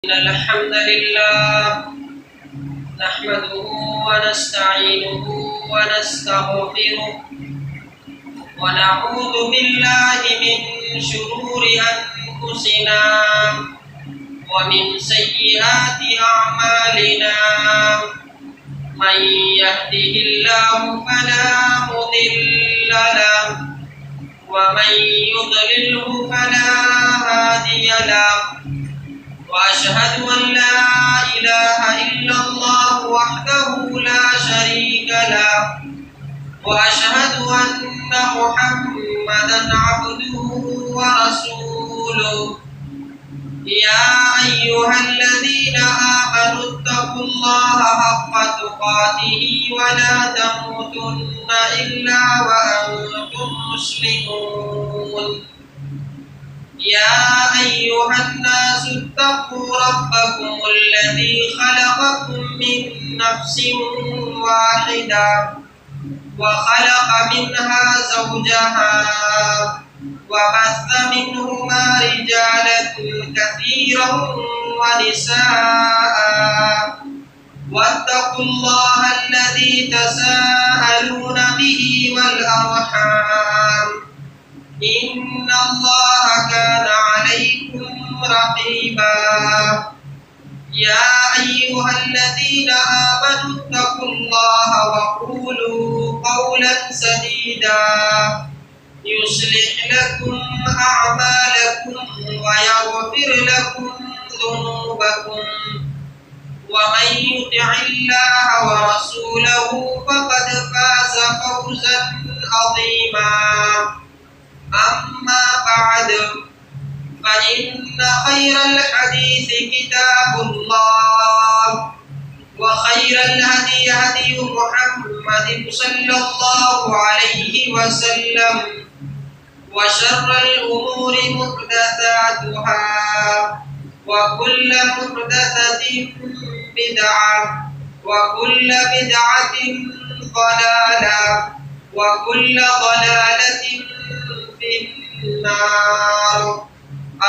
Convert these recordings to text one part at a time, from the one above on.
إن الحمد لله نحمده ونستعينه ونستغفره ونعوذ بالله من شرور أنفسنا ومن سيئات أعمالنا من يهده الله فلا مضل له ومن يضلله فلا هادي له وأشهد أن لا إله إلا الله وحده لا شريك له وأشهد أن محمدا عبده ورسوله يا أيها الذين آمنوا اتقوا الله حق تقاته ولا تموتن إلا وأنتم مسلمون يا أيها الناس اتقوا ربكم الذي خلقكم من نفس واحدة وخلق منها زوجها وبث منهما رجالا كثيرا ونساء واتقوا الله الذي تساءلون به والأرحام إن الله كان عليكم رقيبا يا أيها الذين آمنوا اتقوا الله وقولوا قولا سديدا يصلح لكم أعمالكم ويغفر لكم ذنوبكم ومن يطع الله ورسوله فقد فاز فوزا عظيما أما بعد فإن خير الحديث كتاب الله وخير الهدي هدي محمد صلى الله عليه وسلم وشر الأمور محدثاتها وكل محدثة بدعة وكل بدعة ضلالة وكل ضلالة في النار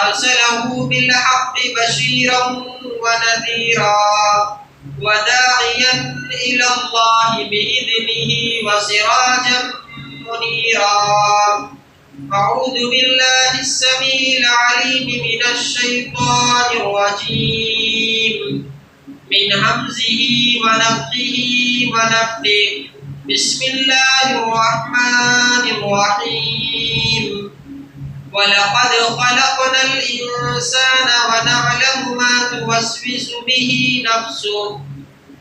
أرسله بالحق بشيرا ونذيرا وداعيا إلى الله بإذنه وسراجا منيرا أعوذ بالله السميع العليم من الشيطان الرجيم من همزه ونفخه ونفثه بسم الله الرحمن الرحيم ولقد خلقنا الإنسان ونعلم ما توسوس به نفسه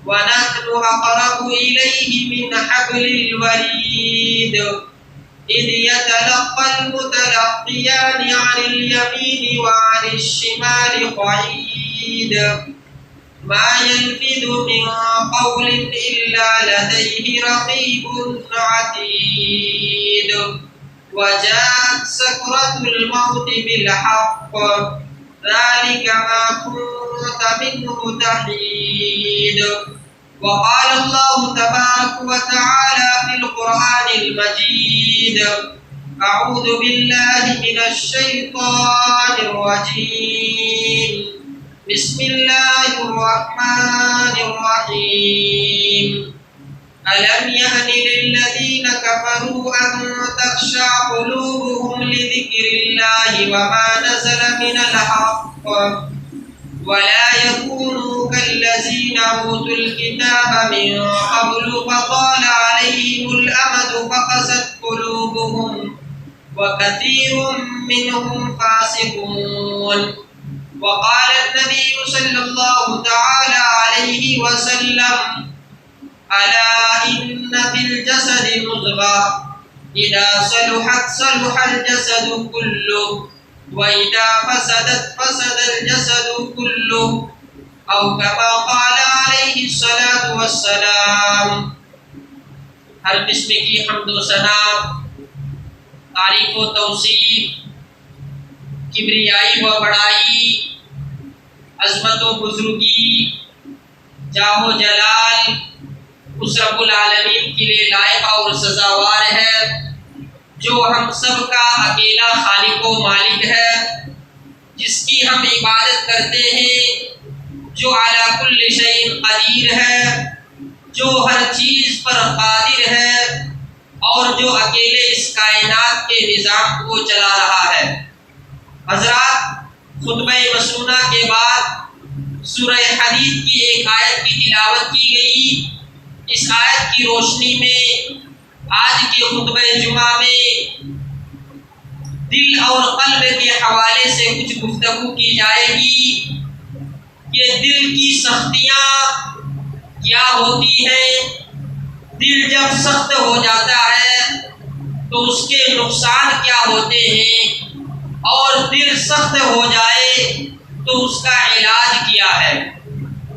ونحن أقرب إليه من حبل الوريد إذ يتلقى المتلقيان عن اليمين وعن الشمال قعيد ما يلفظ من قول إلا لديه رقيب عتيد وجاءت سكرة الموت بالحق ذلك ما كنت منه تحيد وقال الله تبارك وتعالى في القرآن المجيد أعوذ بالله من الشيطان الرجيم بسم الله الرحمن الرحيم ألم يهن للذين كفروا أن تخشع قلوبهم لذكر الله وما نزل من الحق ولا يكونوا كالذين أوتوا الكتاب من قبل فطال عليهم الأمد فقست قلوبهم وكثير منهم فاسقون وقال النبي صلى الله تعالى عليه وسلم ألا إن في الجسد مضغة إذا صلحت صلح الجسد كله وإذا فسدت فسد الجسد كله أو كما قال عليه الصلاة والسلام ہر قسم کی حمد و ثنا تعریف و توصیف کبریائی و بڑائی عظمت و بزرگی جاہ و جلال اس رب العالمین کے لیے لائق اور سزاوار ہے جو ہم سب کا اکیلا خالق و مالک ہے، جس کی ہم عبادت کرتے ہیں کل شیء قدیر ہے، جو ہر چیز پر قادر ہے اور جو اکیلے اس کائنات کے نظام کو چلا رہا ہے۔ حضرات، خطبہ مسنونہ کے بعد سورہ حدید کی ایک آیت کی تلاوت کی گئی۔ اس آیت کی روشنی میں آج کے خطبہ جمعہ میں دل اور قلب کے حوالے سے کچھ گفتگو کی جائے گی کہ دل کی سختیاں کیا ہوتی ہیں، دل جب سخت ہو جاتا ہے تو اس کے نقصان کیا ہوتے ہیں، اور دل سخت ہو جائے تو اس کا علاج کیا ہے۔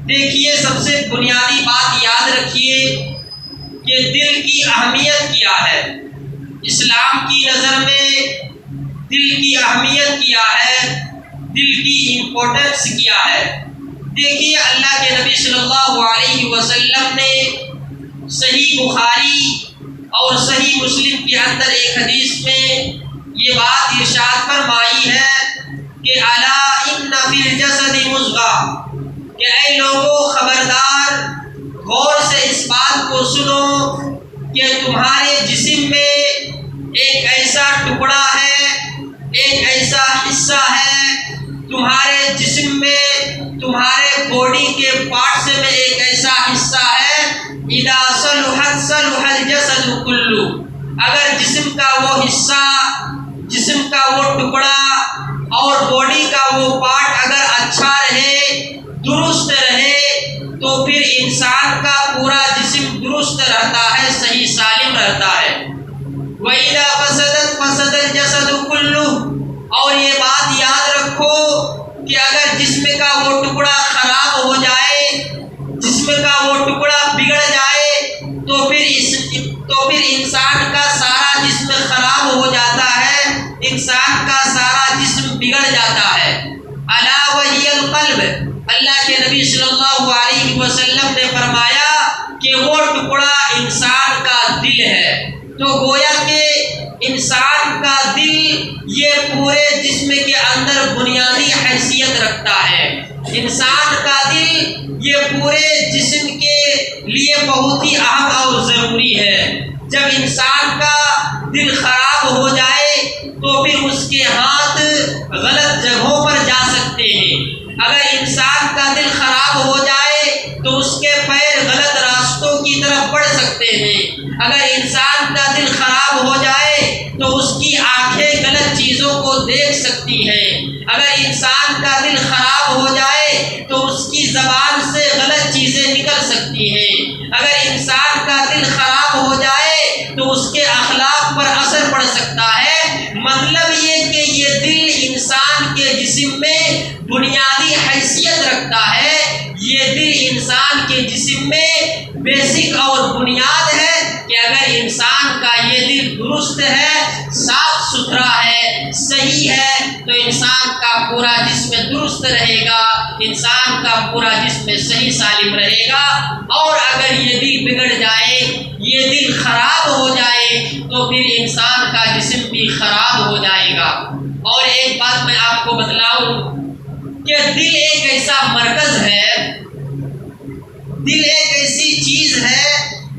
دیکھیے، سب سے بنیادی بات یاد رکھیے کہ دل کی اہمیت کیا ہے۔ اسلام کی نظر میں دل کی اہمیت کیا ہے، دل کی امپورٹنس کیا ہے۔ دیکھیے، اللہ کے نبی صلی اللہ علیہ وسلم نے صحیح بخاری اور صحیح مسلم کے اندر ایک حدیث میں یہ بات ارشاد فرمائی ہے کہ الا ان فی الجسد مضغہ، کہ اے لوگو خبردار، غور سے اس بات کو سنو کہ تمہارے جسم میں ایک ایسا ٹکڑا ہے، ایک ایسا حصہ ہے تمہارے جسم میں، تمہارے باڈی کے پارٹس میں ایک ایسا حصہ ہے، اذا صلحت صلح الجسد کلہ، اگر جسم کا وہ حصہ، جسم کا وہ ٹکڑا اور باڈی کا وہ پارٹ اگر اچھا رہے، درست رہے، تو پھر انسان کا پورا جسم درست رہتا ہے، صحیح سالم رہتا ہے۔ وَإِذَا فَسَدَتْ فَسَدَ الْجَسَدُ كُلُّهُ، اور یہ بات یاد رکھو کہ اگر جسم کا وہ ٹکڑا خراب ہو جائے، جسم کا وہ ٹکڑا بگڑ جائے تو پھر انسان کا سارا جسم خراب ہو جاتا ہے، انسان کا سارا جسم بگڑ جاتا ہے۔ الا وہی القلب، اللہ کے نبی صلی اللہ علیہ وسلم نے فرمایا کہ وہ ٹکڑا انسان کا دل ہے۔ تو گویا کہ انسان کا دل یہ پورے جسم کے اندر بنیادی حیثیت رکھتا ہے۔ انسان کا دل یہ پورے جسم کے لیے بہت ہی اہم اور ضروری ہے۔ جب انسان کا دل خراب ہو جائے تو پھر اس کے ہاتھ غلط جگہوں پر جا سکتے ہیں۔ اگر انسان کا دل خراب ہو جائے تو اس کے پیر غلط راستوں کی طرف بڑھ سکتے ہیں۔ اگر انسان کا دل خراب ہو جائے تو اس کی آنکھیں غلط چیزوں کو دیکھ سکتی ہیں۔ اگر انسان کا دل خراب ہو جائے تو اس کی زبان سے غلط چیزیں نکل سکتی ہیں۔ اگر انسان کا دل خراب ہو جائے تو اس کے اخلاق پر اثر پڑ سکتا ہے۔ مطلب یہ کہ یہ دل انسان کے جسم میں بنیادی حیثیت رکھتا ہے۔ یہ دل انسان کے جسم میں بیسک اور بنیاد ہے کہ اگر انسان کا یہ دل درست ہے، صاف ستھرا ہے، صحیح ہے، تو انسان کا پورا جسم درست رہے گا، انسان کا پورا جسم صحیح سالم رہے گا۔ اور اگر یہ دل بگڑ جائے، یہ دل خراب ہو جائے تو پھر انسان کا جسم بھی خراب ہو جائے گا۔ اور ایک بات میں آپ کو بتلاؤں کہ دل ایک ایسا مرکز ہے، دل ایک ایسی چیز ہے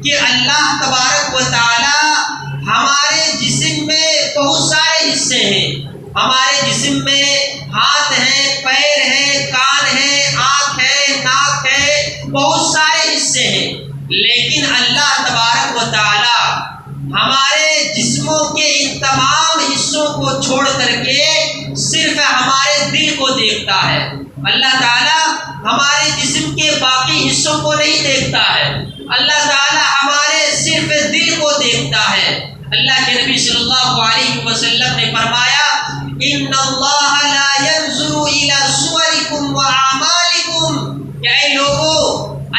کہ اللہ تبارک و تعالی ہمارے جسم میں بہت سارے حصے ہیں۔ ہمارے جسم میں ہاتھ ہیں، پیر ہیں، کان ہیں، آنکھ ہے، ناک ہے، بہت سارے حصے ہیں، لیکن اللہ تبارک و تعالی ہمارے جسموں کے ان تمام حصوں کو چھوڑ کر کے صرف ہمارے دل کو دیکھتا ہے۔ اللہ تعالیٰ ہمارے جسم کے باقی حصوں کو نہیں دیکھتا ہے، اللہ تعالیٰ ہمارے صرف دل کو دیکھتا ہے۔ اللہ کے نبی صلی اللہ علیہ وسلم نے فرمایا ان اللہ لا ينظر الى صورکم واعمالکم، کہ اے لوگو،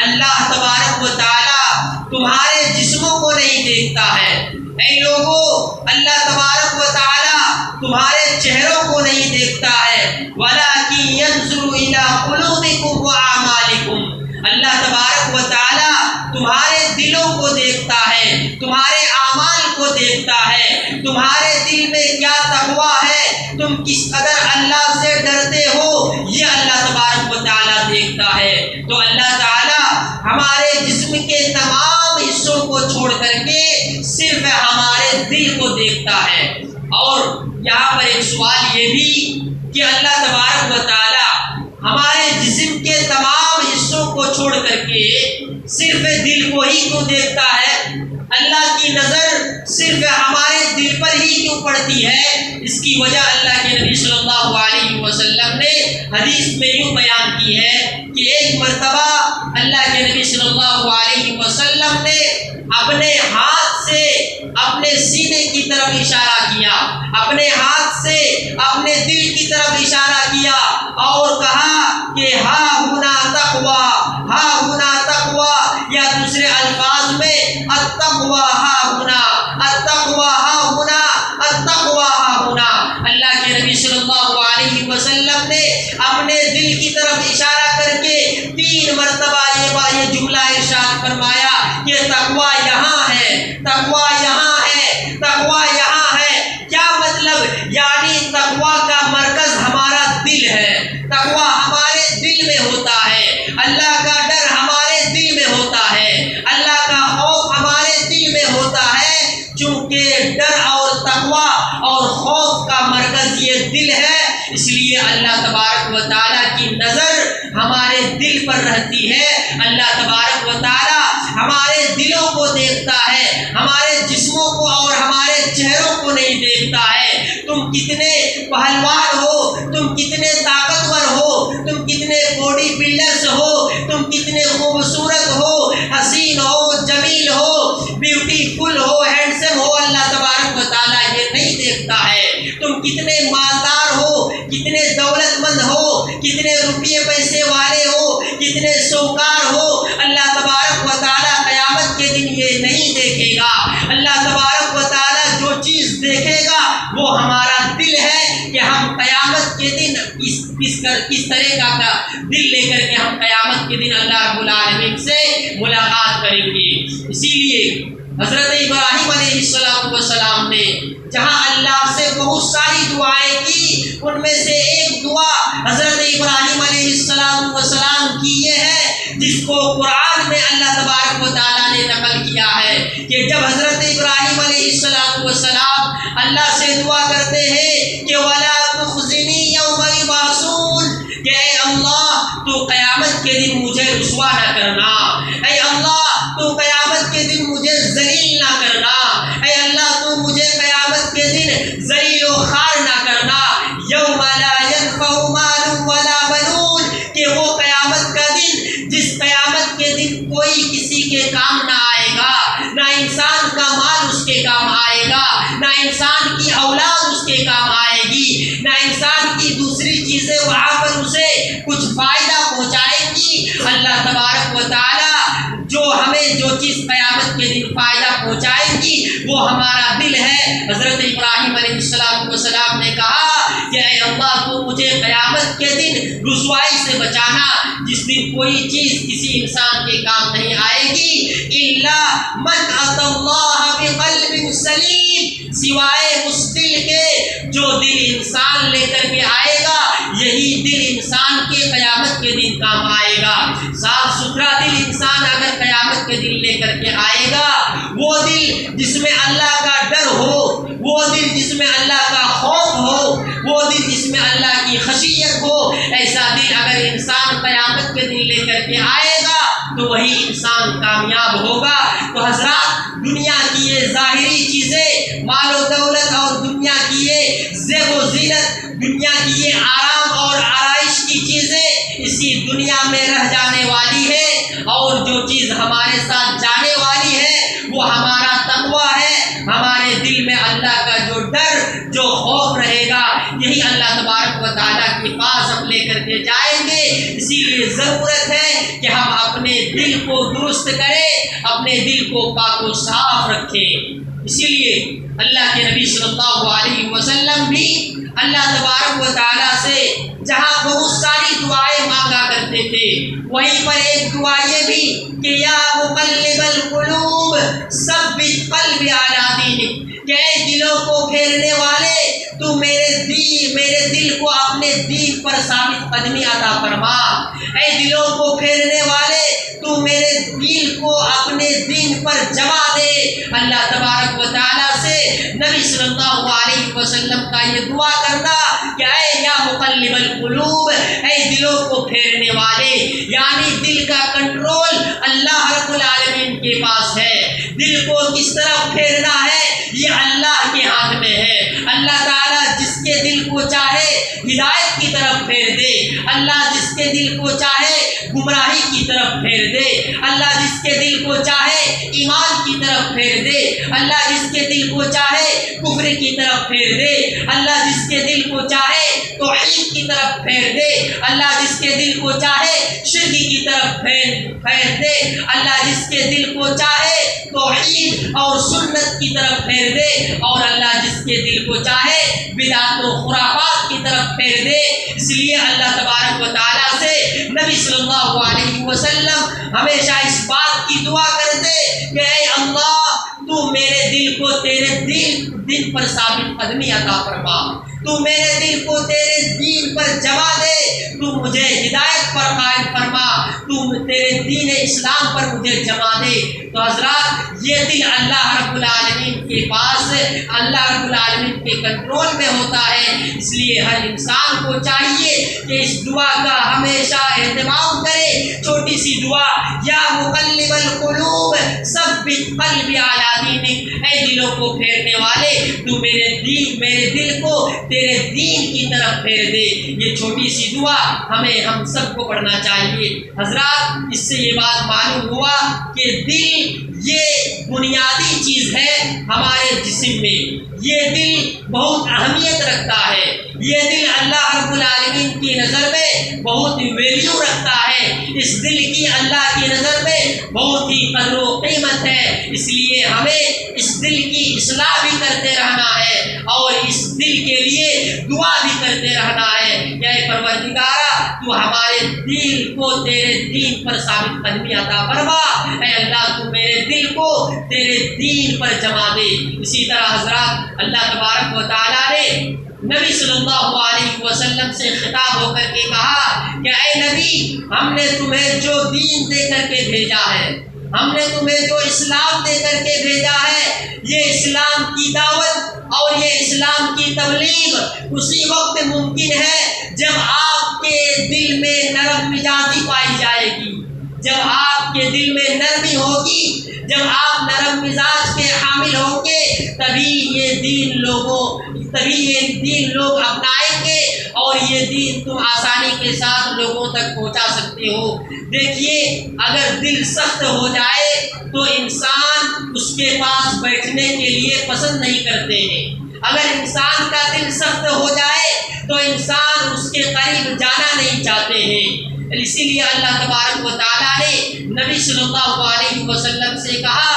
اللہ تبارک و تعالیٰ تمہارے جسموں کو نہیں دیکھتا ہے۔ اے لوگو، اللہ تبارک و تعالیٰ تمہارے چہروں کو نہیں دیکھتا ہے، ولکن ينظر الى قلوبکم واعمالکم، اللہ تبارک و تعالیٰ تمہارے دلوں کو دیکھتا ہے، تمہارے اعمال کو دیکھتا ہے، تمہارے دل میں کیا تقویٰ ہے، تم کس قدر اللہ سے ڈرتے ہو، یہ اللہ تبارک و تعالیٰ دیکھتا ہے۔ تو اللہ تعالیٰ دل کو دیکھتا ہے۔ اور یہاں پر ایک سوال یہ بھی کہ اللہ تبارک و تعالی ہمارے جسم کے تمام حصوں کو چھوڑ کر کے صرف دل کو ہی کیوں دیکھتا ہے؟ اللہ کی نظر صرف ہمارے دل پر ہی کیوں پڑتی ہے؟ اس کی وجہ اللہ کے نبی صلی اللہ علیہ وسلم نے حدیث میں یوں بیان کی ہے کہ ایک مرتبہ اللہ کے نبی صلی اللہ علیہ وسلم نے اپنے ہاتھ سے اپنے سینے کی طرف اشارہ کیا، اپنے ہاتھ سے اپنے دل کی طرف اشارہ کیا اور کہا کہ ہا ہونا تقوی، ہا ہونا تقوی، یا دوسرے الفاظ میں التقوی ہا ہونا، التقوی ہا ہونا، التقوی ہا ہونا۔ اللہ کے نبی صلی اللہ علیہ وسلم نے اپنے دل کی طرف اشارہ کر کے 3 مرتبہ یہ جملہ ارشاد فرمایا کہ تقوی یہاں ہے، تقوی یہاں ہے، تقوی یہاں ہے۔ کیا مطلب؟ یعنی تقوی کا مرکز ہمارا دل ہے، تقوی ہمارے دل میں ہوتا ہے، اللہ کا ڈر ہمارے دل میں ہوتا ہے، اللہ کا خوف ہمارے دل میں ہوتا ہے۔ چونکہ ڈر اور تقوی اور خوف کا مرکز یہ دل ہے، اس لیے اللہ تبارک و تعالیٰ کی نظر ہمارے دل پر رہتی ہے۔ اللہ تبارک و تعالیٰ ہمارے دلوں کو دیکھتا ہے، ہمارے جسموں کو اور ہمارے چہروں کو نہیں دیکھتا ہے۔ تم کتنے پہلوان ہو، تم کتنے طاقتور ہو، تم کتنے باڈی بلڈرز ہو، تم کتنے خوبصورت ہو، حسین ہو، جمیل ہو، بیوٹیفل ہو، ہینڈسم ہو، اللہ تبارک و تعالیٰ یہ نہیں دیکھتا ہے۔ تم کتنے مالدار ہو، کتنے دولت مند ہو، کتنے روپیے پیسے والے ہو، کتنے شوکار ہو، اللہ تبارک و تعالیٰ قیامت کے دن یہ نہیں دیکھے گا۔ اللہ تبارک و تعالیٰ جو چیز دیکھے گا وہ ہمارا دل ہے کہ ہم قیامت کے دن کس طرح کا دل لے کر کے ہم قیامت کے دن اللہ رب العالمین سے ملاقات کریں گے۔ اسی لیے حضرت ابراہیم علیہ السلام نے جہاں اللہ سے بہت ساری دعائیں کی، ان میں سے ایک دعا حضرت ابراہیم علیہ السلام کی یہ ہے جس کو قرآن میں اللہ تبارک و تعالیٰ نے نقل کیا ہے کہ جب حضرت ابراہیم علیہ السلام اللہ سے دعا کرتے ہیں کہ وَلَا تُخْزِنِي يَوْمَ يُبْعَثُونَ، کہ اے اللہ تو قیامت کے دن مجھے رسوا نہ کرنا، اے اللہ تو قیامت کے دن مجھے ذلیل نہ کرنا، اے اللہ تو مجھے قیامت کے دن ذلیل و خوار نہ کرنا۔ یوم لا ينفع مال ولا بنون، کہ وہ قیامت کا دن جس قیامت کے دن کوئی کسی کے کام نہ آئے گا، نہ انسان کا مال اس کے کام آئے گا، نہ انسان کی اولاد اس کے کام آئے گی، نہ انسان کی دوسری چیزیں وہاں پر اسے کچھ فائدہ پہنچائیں گی۔ اللہ تبارک و تعالیٰ جو چیز قیامت کے دن فائدہ پہنچائے گی وہ ہمارا دل ہے۔ حضرت ابراہیم علیہ السلام نے کہا کہ اے اللہ تو مجھے قیامت کے دن رسوائی سے بچانا جس دن کوئی چیز کسی انسان کے کام نہیں آئے گی، الا من اتى اللہ بقلب سلیم، سوائے اس دل کے جو دل انسان لے کر کے آئے گا، یہی دل انسان کے قیامت کے دن کام آئے گا۔ صاف ستھرا دل انسان اگر قیامت کے دل لے کر کے آئے گا، وہ دل جس میں اللہ کا ڈر ہو، وہ دل جس میں اللہ کا خوف ہو، وہ دل جس میں اللہ کی خشیت ہو، ایسا دل اگر انسان قیامت کے دن لے کر کے آئے گا تو وہی انسان کامیاب ہوگا۔ تو حضرات، دنیا کی یہ ظاہری چیزیں، مال و دولت اور دنیا کی یہ زیب و زینت، دنیا کی یہ آرام اور آرائش کی چیزیں اسی دنیا میں رہ جانے والی ہے، اور جو چیز ہمارے ساتھ جانے والی ہے وہ ہمارا تقویٰ ہے، ہمارے دل میں اللہ کا جو ڈر، جو خوف رہے گا، یہی اللہ تبارک و تعالیٰ کے پاس ہم لے کر کے جائیں گے۔ اسی لیے ضرورت ہے کہ ہم اپنے دل کو درست کریں، اپنے دل کو پاک و صاف رکھیں۔ اسی لیے اللہ کے نبی صلی اللہ علیہ وسلم بھی اللہ تبارک و تعالیٰ سے جہاں بہت ساری دعائیں مانگا کرتے تھے، وہیں پر ایک دعا یہ بھی کہ یا مقلب القلوب ثبت قلبی علی دینک، کہ اے دلوں کو پھیرنے والے تو میرے دل کو اپنے دین پر ثابت قدمی عطا فرما، اے دلوں کو پھیرنے والے تو میرے دل کو اپنے دین پر جما دے۔ اللہ تبارک و تعالیٰ سے نبی صلی اللہ علیہ وسلم کا یہ دعا کرنا کہ اے یا مقلب القلوب، اے دلوں کو پھیرنے والے، یعنی دل کا کنٹرول اللہ رب العالمین کے پاس ہے۔ دل کو کس طرف پھیرنا ہے یہ اللہ کے ہاتھ میں ہے۔ اللہ تعالیٰ جس کے دل کو چاہے ہدایت کی طرف پھیر دے، اللہ جس کے دل کو چاہے گمراہی کی طرف پھیر دے، اللہ جس کے دل کو چاہے ایمان کی طرف پھیر دے، اللہ جس کے دل کو چاہے کفر کی طرف پھیر دے، اللہ جس کے دل کو چاہے توحید کی طرف پھیر دے، اللہ جس کے دل کو چاہے شرک کی طرف پھیر دے، اللہ جس کے دل کو چاہے توحید اور سنت کی طرف پھیر دے، اور اللہ جس کے دل کو چاہے بدعت و خرافات کی طرف پھیر دے۔ اس لیے اللہ تبارک و تعالیٰ سے نبی صلی اللہ علیہ وسلم ہمیشہ اس بات کی دعا کرتے کہ اے اللہ تو میرے دل کو تیرے دین پر ثابت قدمی عطا فرما، تو میرے دل کو تیرے دین پر جما دے، تو مجھے ہدایت پر قائم فرما، تو تیرے دین اسلام پر مجھے جما دے۔ تو حضرات یہ دل اللہ رب العالمین کے پاس، اللہ رب العالمین کے کنٹرول میں ہوتا ہے۔ اس لیے ہر انسان کو چاہیے کہ اس دعا کا ہمیشہ اہتمام کرے۔ چھوٹی سی دعا، یا مقلب القلوب ثبت قلبی علی دینک، اے دلوں کو پھیرنے والے تو میرے دل کو تیرے دین کی طرف پھیر دے۔ یہ چھوٹی سی دعا ہم سب کو پڑھنا چاہیے۔ حضرات اس سے یہ بات معلوم ہوا کہ دل یہ بنیادی چیز ہے ہمارے جسم میں، یہ دل بہت اہمیت رکھتا ہے، یہ دل اللہ رب العالمین کی نظر میں بہت ویلیو رکھتا ہے، اس دل کی اللہ کی نظر میں بہت ہی قدر و قیمت ہے۔ اس لیے ہمیں اس دل کی اصلاح بھی کرتے رہنا ہے اور اس دل کے لیے دعا بھی کرتے رہنا ہے کہ اے پروردگارا تو ہمارے دل کو تیرے دین پر ثابت قدمی عطا فرما، اے اللہ تو میرے دل کو تیرے دین پر جما دے۔ اسی طرح حضرات اللہ تبارک و تعالیٰ نے نبی صلی اللہ علیہ وسلم سے خطاب ہو کر کے کہا کہ اے نبی ہم نے تمہیں جو دین دے کر کے بھیجا ہے، ہم نے تمہیں جو اسلام دے کر کے بھیجا ہے، یہ اسلام کی دعوت اور یہ اسلام کی تبلیغ اسی وقت ممکن ہے جب آپ کے دل میں نرم مزاجی پائی جائے گی، جب آپ کے دل میں نرمی ہوگی، جب آپ نرم مزاج کے حامل ہوں گے، تبھی یہ دین لوگ اپنائیں گے اور یہ دین تم آسانی کے ساتھ لوگوں تک پہنچا سکتے ہو۔ دیکھیے اگر دل سخت ہو جائے تو انسان اس کے پاس بیٹھنے کے لیے پسند نہیں کرتے ہیں، اگر انسان کا دل سخت ہو جائے تو انسان اس کے قریب جانا نہیں چاہتے ہیں۔ اسی لیے اللہ تبارک و تعالیٰ نے نبی صلی اللہ علیہ وسلم سے کہا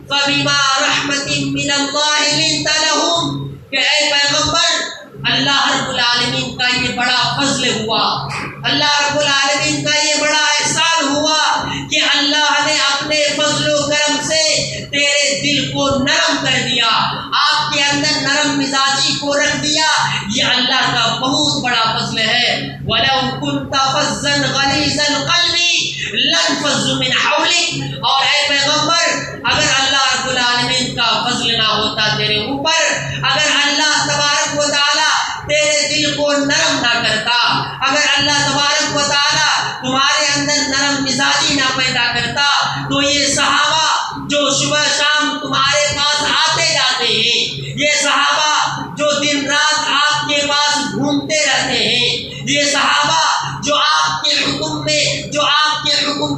فَبِمَا رَحْمَةٍ مِّنَ اللَّهِ لِنْتَ لَهُمْ، کہ اے پیغمبر اللہ رب العالمین کا یہ بڑا فضل ہوا، اللہ رب العالمین کا یہ بڑا احسان ہوا کہ اللہ نے اپنے فضل و کرم سے تیرے دل کو نرم کر دیا، آپ کے اندر نرم مزاجی کو رکھ دیا۔ یہ اللہ کا بہت بڑا فضل ہے۔ وَلَوْ كُنْتَ فَظًّا غَلِيظَ الْقَلْبِ لَانفَضُّوا مِنْ حَوْلِكَ، اور اے پیغمبر اگر اللہ رب العالمین کا فضل نہ ہوتا تیرے اوپر، اگر اللہ تبارک و تعالیٰ تیرے دل کو نرم نہ کرتا، اگر اللہ تبارک و تعالیٰ تمہارے اندر نرم مزاجی نہ پیدا کرتا، تو یہ صحابہ جو صبح شام تمہارے پاس آتے جاتے ہیں، یہ صحابہ جو دن رات آپ کے پاس گھومتے رہتے ہیں، یہ صحابہ جو آپ کے حکم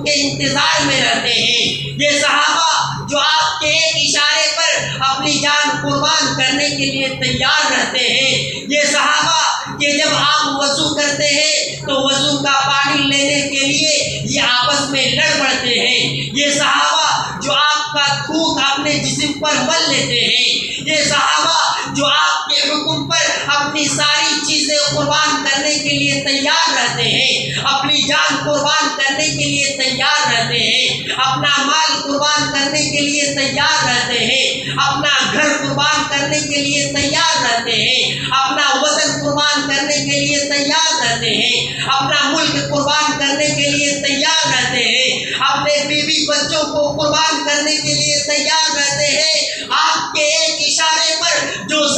کے انتظار میں رہتے ہیں، یہ صحابہ جو آپ کے ایک اشارے پر اپنی جان قربان کرنے کے لیے تیار رہتے ہیں، یہ صحابہ کہ جب آپ وضو کرتے ہیں تو وضو کا پانی لینے کے لیے یہ آپس میں لڑ پڑتے ہیں، یہ صحابہ جو آپ کا تھوک اپنے جسم پر مل لیتے ہیں، یہ صحابہ جو آپ کے حکم پر اپنی ساری چیزیں قربان کرنے کے لیے تیار رہتے ہیں، اپنی جان قربان کرنے کے لیے تیار رہتے ہیں، اپنا مال قربان کرنے کے لیے تیار رہتے ہیں، اپنا گھر قربان کرنے کے لیے تیار رہتے ہیں، اپنا وطن قربان کرنے کے لیے تیار رہتے ہیں، اپنا ملک قربان کرنے کے لیے تیار رہتے ہیں، اپنے بیوی بچوں کو قربان کرنے کے لیے تیار رہتے ہیں۔ آپ کے ایک اشارے پر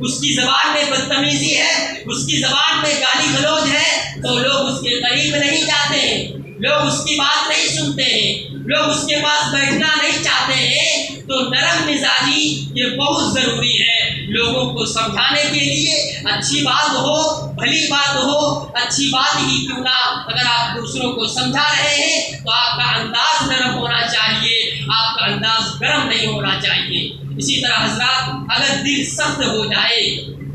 اس کی زبان میں بدتمیزی ہے، اس کی زبان میں گالی گلوچ ہے، تو لوگ اس کے قریب نہیں جاتے ہیں، لوگ اس کی بات نہیں سنتے ہیں، لوگ اس کے پاس بیٹھنا نہیں چاہتے ہیں۔ تو نرم مزاجی یہ بہت ضروری ہے لوگوں کو سمجھانے کے لیے۔ اچھی بات ہو، بھلی بات ہو، اچھی بات ہی کیوں نہ، اگر آپ دوسروں کو سمجھا رہے ہیں تو آپ کا انداز نرم ہونا چاہیے، آپ کا انداز گرم نہیں ہونا چاہیے۔ اسی طرح حضرات، اگر دل سخت ہو جائے،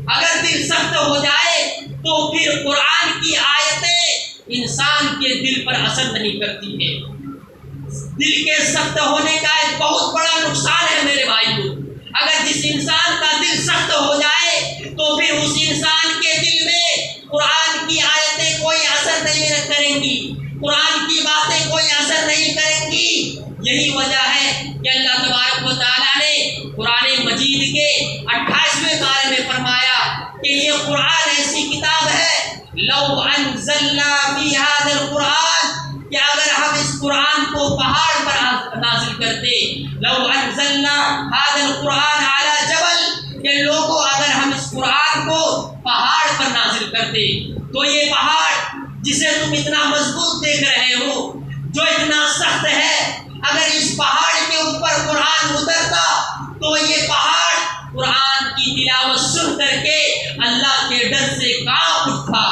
اگر دل سخت ہو جائے تو پھر قرآن کی آیتیں انسان کے دل پر اثر نہیں کرتی ہے۔ دل کے سخت ہونے کا ایک بہت بڑا نقصان ہے میرے بھائیو۔ اگر جس انسان کا دل سخت ہو جائے تو پھر اس انسان کے دل میں قرآن کی آیتیں کوئی اثر نہیں کریں گی، قرآن کی باتیں کوئی اثر نہیں کریں گی۔ یہی وجہ ہے کہ اللہ تبارک و تعالیٰ نے قرآن مجید کے 28ویں پارے میں فرمایا کہ یہ قرآن ایسی کتاب ہے، لو انزلنا فی ھذا القرآن، کہ اگر ہم اس قرآن کو پہاڑ پر نازل کرتے، لو انزلنا ھذا القرآن علی جبل، کہ لوگوں اگر ہم اس قرآن کو پہاڑ پر نازل کرتے، تو یہ پہاڑ جسے تم اتنا مضبوط دیکھ رہے ہو، جو اتنا سخت ہے، اگر اس پہاڑ کے اوپر قرآن اترتا تو یہ پہاڑ قرآن کی تلاوت سن کر کے اللہ کے ڈر سے کانپ اٹھتا۔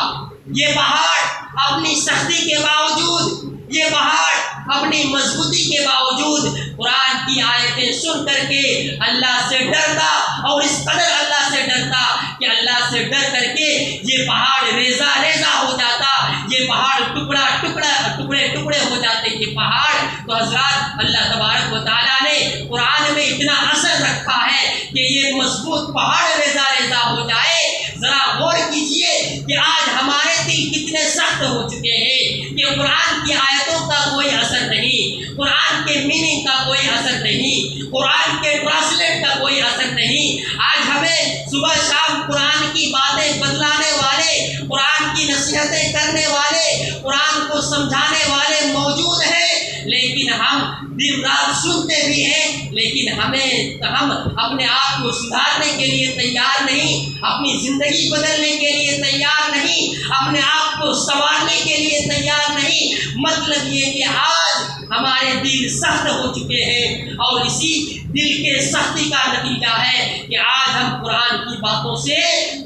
یہ پہاڑ اپنی سختی کے باوجود، یہ پہاڑ اپنی مضبوطی کے باوجود قرآن کی آیتیں سن کر کے اللہ سے ڈرتا، اور اس قدر اللہ سے ڈرتا کہ اللہ سے ڈر کر کے یہ پہاڑ ریزہ ریزہ ہو جاتا، یہ پہاڑ ٹکڑا ٹکڑا ٹکڑے ٹکڑے ہو جاتے یہ پہاڑ۔ تو حضرات، اللہ تبارک و تعالیٰ نے قرآن میں اتنا اثر رکھا ہے کہ یہ مضبوط پہاڑ ریزہ ریزہ ہو جائے۔ ذرا غور کیجئے کہ آج ہمارے دل کتنے سخت ہو چکے ہیں کہ قرآن کی آیتوں کا کوئی اثر نہیں، قرآن کے میننگ کا کوئی اثر نہیں، قرآن کے ٹرانسلیٹ کا کوئی اثر نہیں۔ آج ہمیں صبح شام قرآن کی باتیں بتلانے والے، قرآن کی نصیحتیں کرنے والے، قرآن کو سمجھانے والے موجود ہیں، لیکن ہم دن رات سنتے بھی ہیں، لیکن ہم اپنے آپ کو سدھارنے کے لیے تیار نہیں، اپنی زندگی بدلنے کے لیے تیار نہیں، اپنے آپ کو سنوارنے کے لیے تیار نہیں۔ مطلب یہ کہ آج ہمارے دل سخت ہو چکے ہیں، اور اسی دل کے سختی کا نتیجہ ہے کہ آج ہم قرآن کی باتوں سے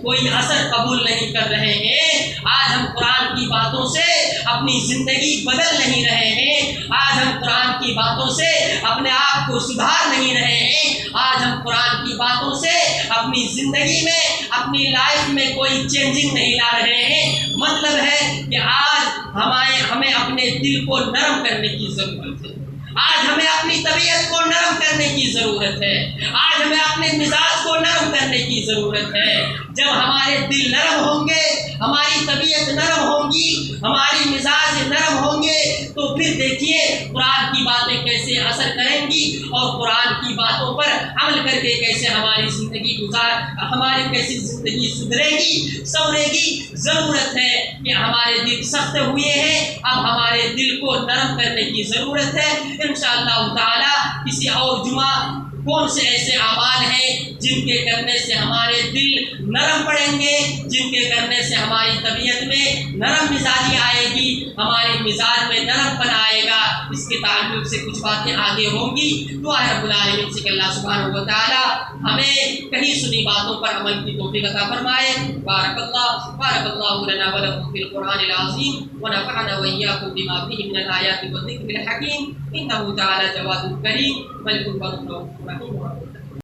کوئی اثر قبول نہیں کر رہے ہیں، آج ہم قرآن کی باتوں سے اپنی زندگی بدل نہیں رہے ہیں، آج ہم قرآن کی باتوں سے اپنے آپ کو سدھار نہیں رہے ہیں، آج ہم قرآن کی باتوں سے اپنی زندگی میں، اپنی لائف میں کوئی چینجنگ نہیں لا رہے ہیں۔ مطلب ہے کہ آج ہمیں اپنے دل کو نرم کرنے کی ضرورت ہے، آج ہمیں اپنی طبیعت کو نرم کرنے کی ضرورت ہے، آج ہمیں اپنے مزاج کو نرم کرنے کی ضرورت ہے۔ جب ہمارے دل نرم ہوں گے، ہماری طبیعت نرم ہوگی، ہماری مزاج نرم ہوں گے، تو پھر دیکھیے قرآن کی باتیں کیسے اثر کریں گی، اور قرآن کی باتوں پر عمل کر کے کیسے ہماری کیسی زندگی سدھرے گی، سنورے گی۔ ضرورت ہے کہ ہمارے دل سخت ہوئے ہیں، اب ہمارے دل کو نرم کرنے کی ضرورت ہے۔ انشاءاللہ تعالی کسی اور جمعہ کون سے ایسے اعمال ہیں جن کے کرنے سے ہمارے دل نرم پڑیں گے، جن کے کرنے سے ہماری طبیعت میں نرم مزاجی آئے گی، ہمارے مزاج میں نرم پن آئے گا، اس کے تعلق سے کچھ باتیں آگے ہوں گی۔ دعا ہے رب العالمین سے کہ اللہ سبحانہ و تعالی ہمیں کہیں سنی باتوں پر عمل کی توفیق عطا فرمائے۔ بارک اللہ لنا ولکم فی القرآن العظیم، ونفعنا وإیاکم بما فیہ من الآیات والذکر الحکیم، انہ تعالی جواد کریم ملک البر رحیم۔